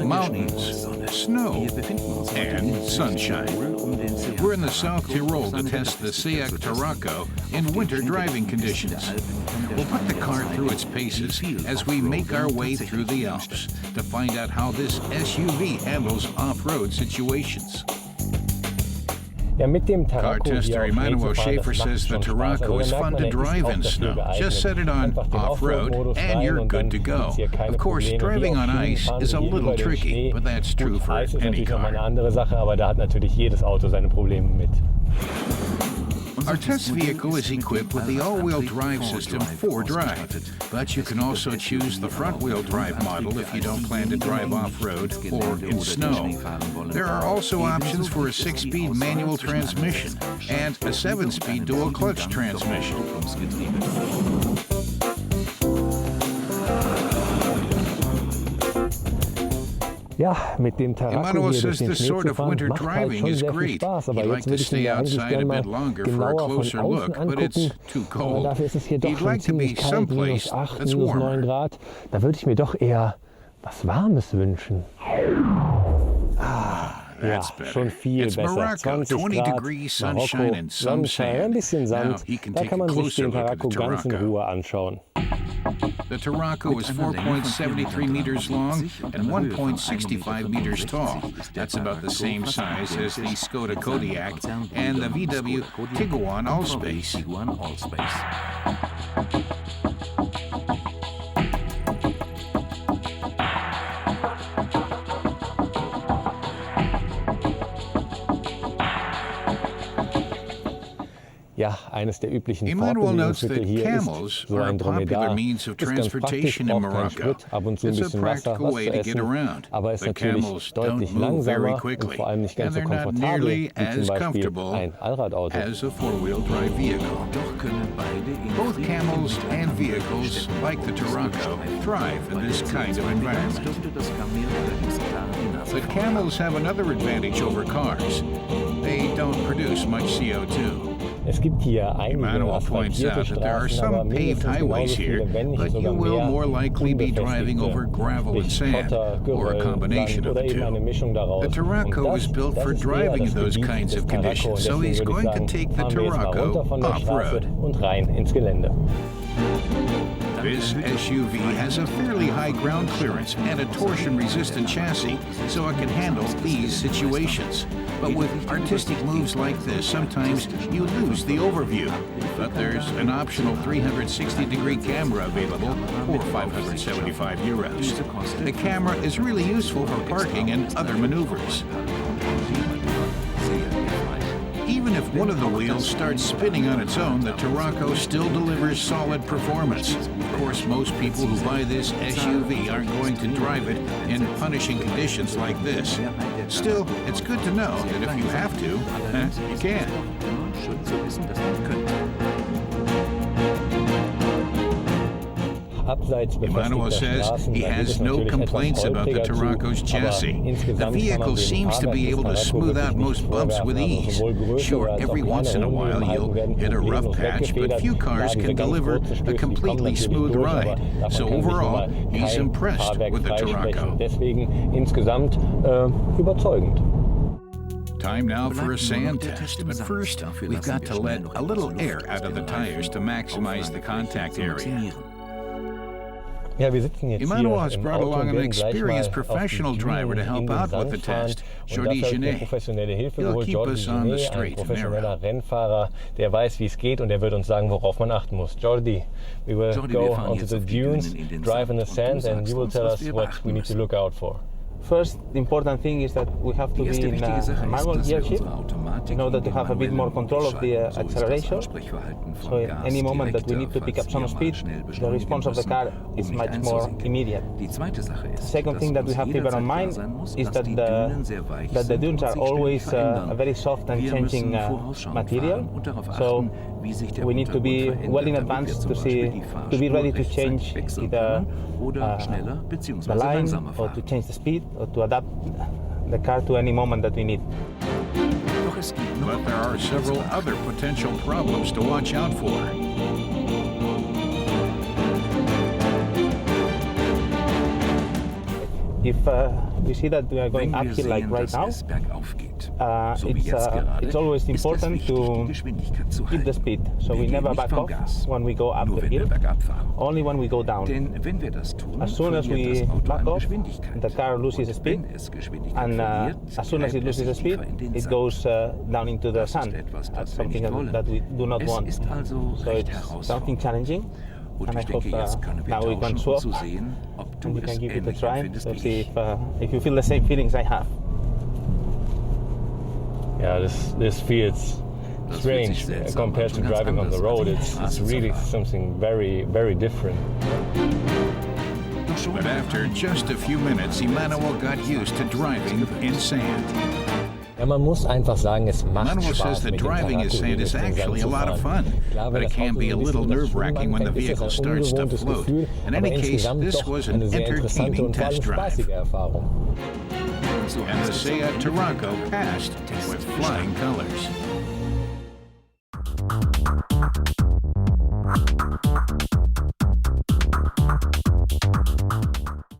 Mountains, snow, and sunshine. We're in the South Tyrol to test the Seat Tarraco in winter driving conditions. We'll put the car through its paces as we make our way through the Alps to find out how this SUV handles off-road situations. Car tester Emanuel Schaefer says the Tarraco is fun to drive in snow. Just set it on off-road and you're good to go. Of course, driving on ice is a little tricky, but that's true for any car. Our test vehicle is equipped with the all-wheel drive system 4Drive, but you can also choose the front-wheel drive model if you don't plan to drive off-road or in snow. There are also options for a 6-speed manual transmission and a 7-speed dual-clutch transmission. Emanuel says this sort of winter driving is great. He'd like to stay outside a bit longer for a closer look, but it's too cold. He'd like to be someplace that's warmer. Da würde ich mir doch eher was Warmes wünschen. That's better. It's Morocco, 20 degrees, sunshine and some sand. Now he can take a closer look at the Tarraco. The Tarraco is 4.73 meters long and 1.65 meters tall. That's about the same size as the Skoda Kodiaq and the VW Tiguan Allspace. Emanuel notes that camels are a popular means of transportation in Morocco. It's a practical way to get around, but camels don't move very quickly, and they're not nearly as comfortable as a four-wheel drive vehicle. Both camels and vehicles, like the Tarraco, thrive in this kind of environment. But camels have another advantage over cars. They don't produce much CO2. Emanuel points out that there are some paved highways here, but you will more likely be driving over gravel and sand, or a combination of the two. The Tarraco was built for driving in those kinds of conditions, so he's going to take the Tarraco off-road. This SUV has a fairly high ground clearance and a torsion-resistant chassis, so it can handle these situations. But with artistic moves like this, sometimes you lose the overview. But there's an optional 360-degree camera available for €575. The camera is really useful for parking and other maneuvers. Even if one of the wheels starts spinning on its own, the Tarraco still delivers solid performance. Of course, most people who buy this SUV aren't going to drive it in punishing conditions like this. Still, it's good to know that if you have to, you can. Emanuel says he has no complaints about the Tarraco's chassis. The vehicle seems to be able to smooth out most bumps with ease. Sure, every once in a while you'll hit a rough patch, but few cars can deliver a completely smooth ride. So overall, he's impressed with the Tarraco. Time now for a sand test, but first we've got to let a little air out of the tires to maximize the contact area. Emanuel has brought along an experienced professional driver to help out with the test, Jordi Genet. He'll keep us on the straight and narrow. Der weiß, wie es geht, und er wird uns sagen, worauf man achten muss. Jordi, we will go onto the dunes, drive in the sand, and you will tell us what we need to look out for. First, the important thing is that we have to be in a manual gear shift in order to have a bit more control of the acceleration. So in any moment that we need to pick up some speed, the response of the car is much more immediate. The second thing that we have to bear in mind is that the dunes are always a very soft and changing material. So we need to be well in advance to be ready to change either the line or to change the speed or to adapt the car to any moment that we need. Doch es gibt but there are several other potential problems to watch out for. If we see that we are going uphill like right now, it's always important to keep the speed. So we never back off when we go up the hill, only when we go down. As soon as we back off, the car loses speed, and as soon as it loses speed, it goes down into the sand. That's something that we do not want. So it's something challenging. And I hope now we can swap and we can give it a try to see if you feel the same feelings I have. Yeah, this feels strange compared to driving on the road. It's really something very, very different. But after just a few minutes, Emmanuel got used to driving in sand. Ja, man muss einfach sagen, es macht Manuel says Spaß that mit dem driving in Tarraco sand is durch den Sand actually a zu lot of fahren. fun, Klar, but wenn it das can Auto be a ein little bisschen das Schwimmen nerve-wracking when the anfängt, ist vehicle das ein starts to ungewohntes float. Gefühl, In aber any case, insgesamt this doch was an eine sehr interessante entertaining und vor allem test drive. spaßige Erfahrung. And the Seat Tarraco passed with flying colors.